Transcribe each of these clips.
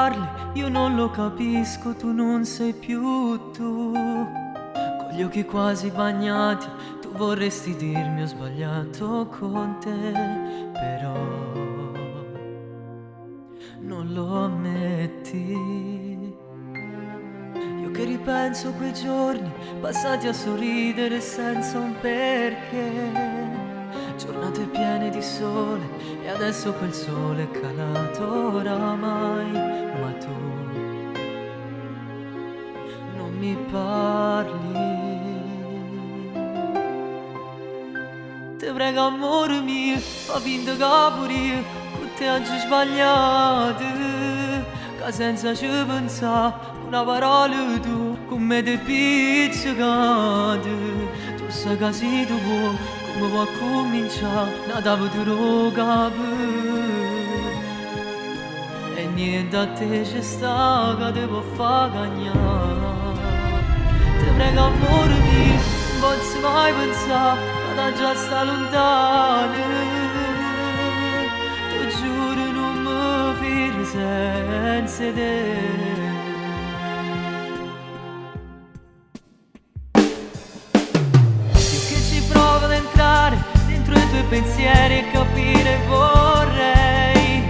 parli, io non lo capisco, tu non sei più tu. Con gli occhi quasi bagnati, tu vorresti dirmi ho sbagliato con te, però non lo ammetti. Io che ripenso a quei giorni passati a sorridere senza un perché, giornate piene di sole e adesso quel sole è calato oramai, ma tu non mi parli. Te prego amore mio, fa finta che pure io con te oggi sbagliato, che senza ci pensare una parola tu con me ti pizzicate. Tu sai che se tu vuoi come può cominciare nata futuro capire, e niente a te c'è sta che ti può far cagnare. Ti prego amore mio, non posso mai pensare che da già sta lontano, ti giuro non mi filo senza te. Dentro i tuoi pensieri e capire vorrei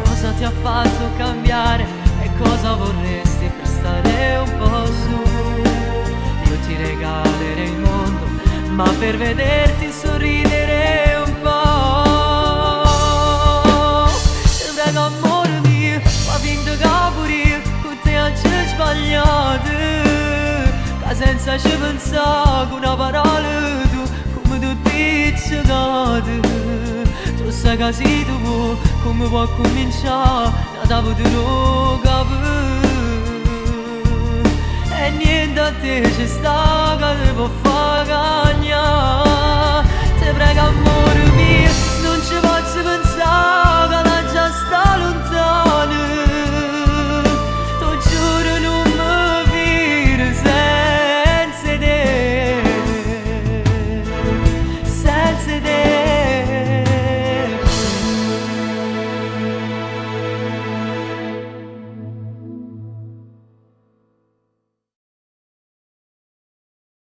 cosa ti ha fatto cambiare e cosa vorresti per stare un po' su. Io ti regalerei il mondo, ma per vederti sorridere un po'. Ti prego amore mio, fa finta che pure io con te oggi ho sbagliato, che senza ci pensare con una parola tu pizzicate. Tu sai che se tu vuoi come può cominciare da futuro capire, e niente a te c'è sta che ti può far cagnare. Ti prego amore mio,